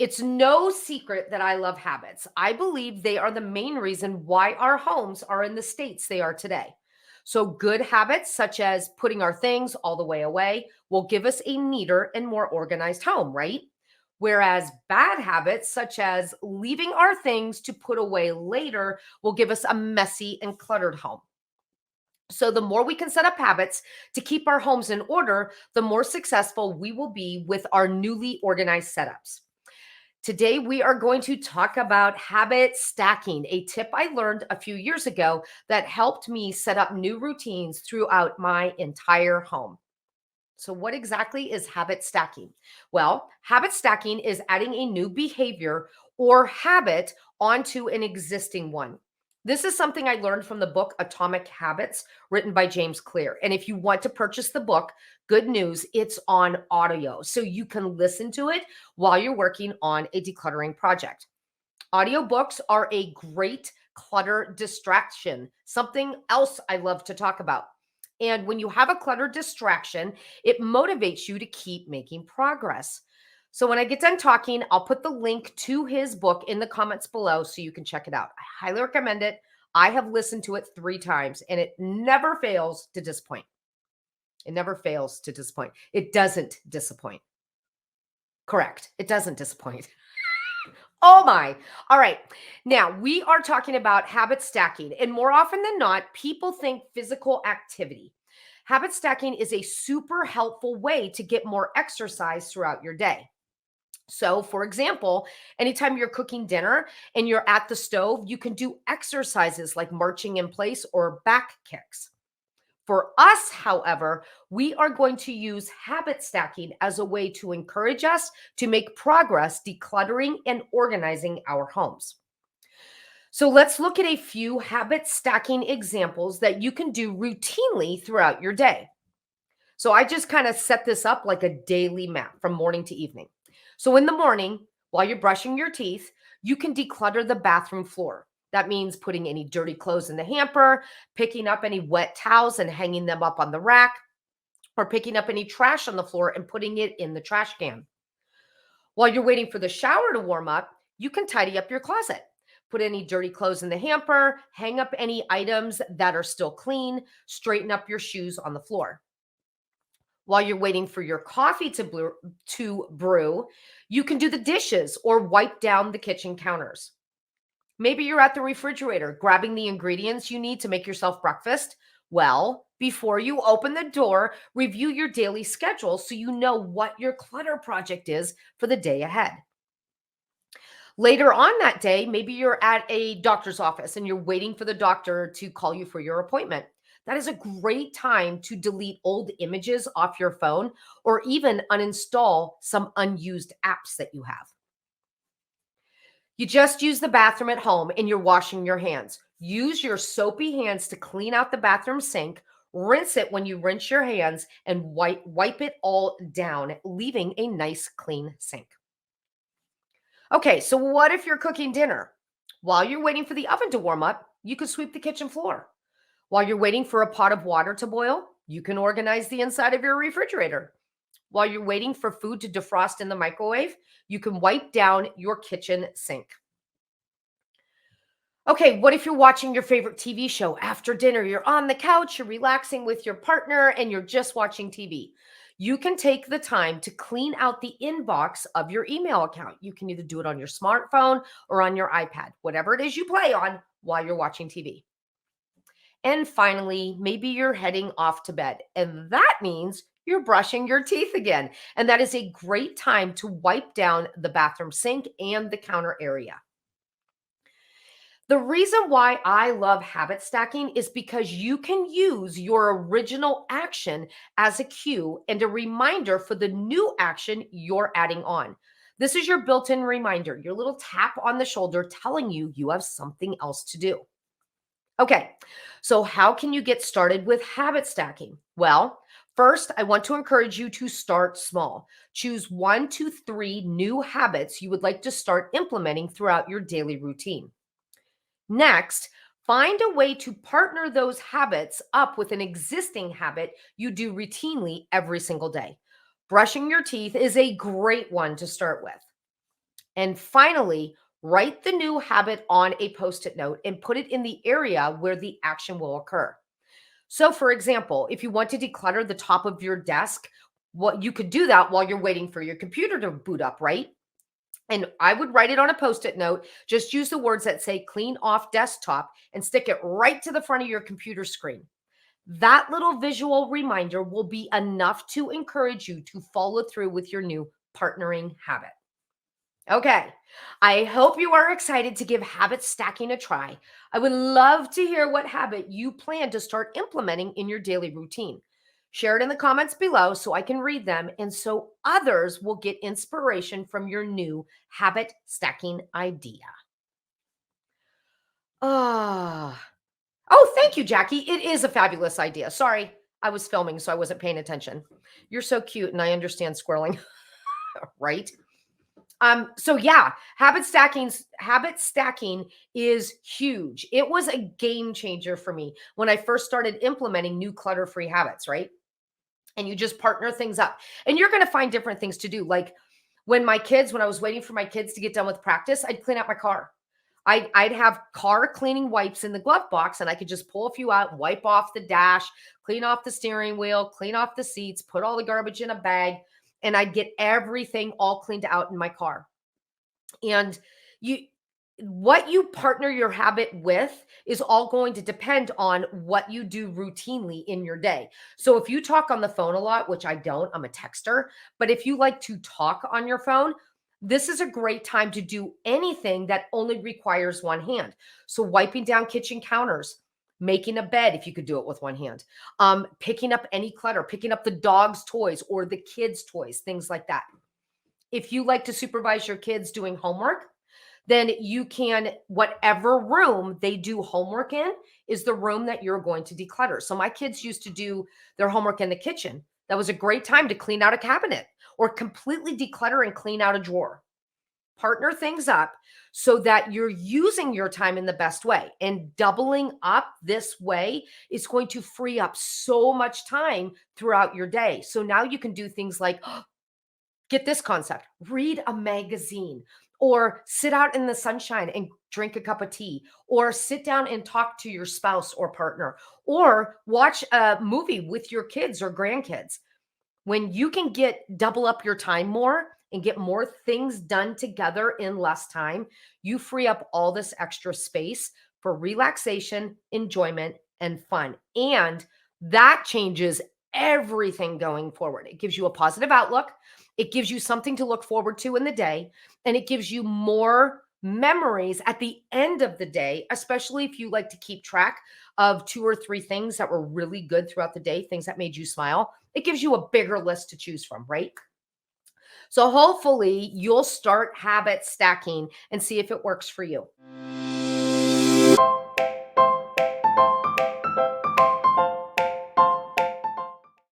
It's no secret that I love habits. I believe they are the main reason why our homes are in the states they are today. So, good habits, such as putting our things all the way away, will give us a neater and more organized home, right? Whereas bad habits, such as leaving our things to put away later, will give us a messy and cluttered home. So, the more we can set up habits to keep our homes in order, the more successful we will be with our newly organized setups. Today, we are going to talk about habit stacking, a tip I learned a few years ago that helped me set up new routines throughout my entire home. So, what exactly is habit stacking? Well, habit stacking is adding a new behavior or habit onto an existing one. This is something I learned from the book Atomic Habits, written by James Clear. And if you want to purchase the book, good news, it's on audio. So you can listen to it while you're working on a decluttering project. Audiobooks are a great clutter distraction, something else I love to talk about. And when you have a clutter distraction, it motivates you to keep making progress. So when I get done talking, I'll put the link to his book in the comments below so you can check it out. I highly recommend it. I have listened to it 3 times and it never fails to disappoint. It never fails to disappoint. It doesn't disappoint. Correct. It doesn't disappoint. Oh my. All right. Now we are talking about habit stacking. And more often than not, people think physical activity. Habit stacking is a super helpful way to get more exercise throughout your day. So, for example, anytime you're cooking dinner and you're at the stove, you can do exercises like marching in place or back kicks. For us, however, we are going to use habit stacking as a way to encourage us to make progress decluttering and organizing our homes. So let's look at a few habit stacking examples that you can do routinely throughout your day. So I just kind of set this up like a daily map from morning to evening. So in the morning, while you're brushing your teeth, you can declutter the bathroom floor. That means putting any dirty clothes in the hamper, picking up any wet towels and hanging them up on the rack, or picking up any trash on the floor and putting it in the trash can. While you're waiting for the shower to warm up, you can tidy up your closet. Put any dirty clothes in the hamper, hang up any items that are still clean, straighten up your shoes on the floor. While you're waiting for your coffee to brew, you can do the dishes or wipe down the kitchen counters. Maybe you're at the refrigerator grabbing the ingredients you need to make yourself breakfast. Well, before you open the door, review your daily schedule so you know what your clutter project is for the day ahead. Later on that day, maybe you're at a doctor's office and you're waiting for the doctor to call you for your appointment. That is a great time to delete old images off your phone or even uninstall some unused apps that you have. You just use the bathroom at home and you're washing your hands. Use your soapy hands to clean out the bathroom sink. Rinse it when you rinse your hands and wipe it all down, leaving a nice clean sink. Okay, so what if you're cooking dinner? While you're waiting for the oven to warm up, you could sweep the kitchen floor. While you're waiting for a pot of water to boil, you can organize the inside of your refrigerator. While you're waiting for food to defrost in the microwave, you can wipe down your kitchen sink. Okay, what if you're watching your favorite TV show after dinner? You're on the couch, you're relaxing with your partner, and you're just watching TV. You can take the time to clean out the inbox of your email account. You can either do it on your smartphone or on your iPad, whatever it is you play on while you're watching TV. And finally, maybe you're heading off to bed, and that means you're brushing your teeth again. And that is a great time to wipe down the bathroom sink and the counter area. The reason why I love habit stacking is because you can use your original action as a cue and a reminder for the new action you're adding on. This is your built in reminder, your little tap on the shoulder telling you you have something else to do. Okay, so how can you get started with habit stacking? Well, first, I want to encourage you to start small. Choose 1 to 3 new habits you would like to start implementing throughout your daily routine. Next, find a way to partner those habits up with an existing habit you do routinely every single day. Brushing your teeth is a great one to start with. And finally, write the new habit on a Post-it note and put it in the area where the action will occur. So, for example, if you want to declutter the top of your desk, what you could do that while you're waiting for your computer to boot up, right? And I would write it on a Post-it note. Just use the words that say clean off desktop and stick it right to the front of your computer screen. That little visual reminder will be enough to encourage you to follow through with your new partnering habit. Okay, I hope you are excited to give habit stacking a try. I would love to hear what habit you plan to start implementing in your daily routine. Share it in the comments below so I can read them and so others will get inspiration from your new habit stacking idea. Ah. Oh, thank you, Jackie. It is a fabulous idea. Sorry, I was filming, so I wasn't paying attention. You're so cute, and I understand squirreling, right? So yeah, habit stacking is huge. It was a game changer for me when I first started implementing new clutter-free habits, right? And you just partner things up. And you're going to find different things to do. Like when I was waiting for my kids to get done with practice, I'd clean out my car. I'd have car cleaning wipes in the glove box and I could just pull a few out, wipe off the dash, clean off the steering wheel, clean off the seats, put all the garbage in a bag, and I'd get everything all cleaned out in my car. And you what you partner your habit with is all going to depend on what you do routinely in your day. So if you talk on the phone a lot, which I don't, I'm a texter, but if you like to talk on your phone, this is a great time to do anything that only requires one hand. So wiping down kitchen counters, making a bed if you could do it with one hand, picking up any clutter, picking up the dog's toys or the kids' toys, things like that. If you like to supervise your kids doing homework, then you can, whatever room they do homework in is the room that you're going to declutter. So my kids used to do their homework in the kitchen. That was a great time to clean out a cabinet or completely declutter and clean out a drawer. Partner things up so that you're using your time in the best way. And doubling up this way is going to free up so much time throughout your day. So now you can do things like, get this concept, read a magazine or sit out in the sunshine and drink a cup of tea or sit down and talk to your spouse or partner or watch a movie with your kids or grandkids. When you can get double up your time more and get more things done together in less time, you free up all this extra space for relaxation, enjoyment, and fun. And that changes everything going forward. It gives you a positive outlook. It gives you something to look forward to in the day, and it gives you more memories at the end of the day, especially if you like to keep track of 2 or 3 things that were really good throughout the day, things that made you smile. It gives you a bigger list to choose from, right? So hopefully you'll start habit stacking and see if it works for you.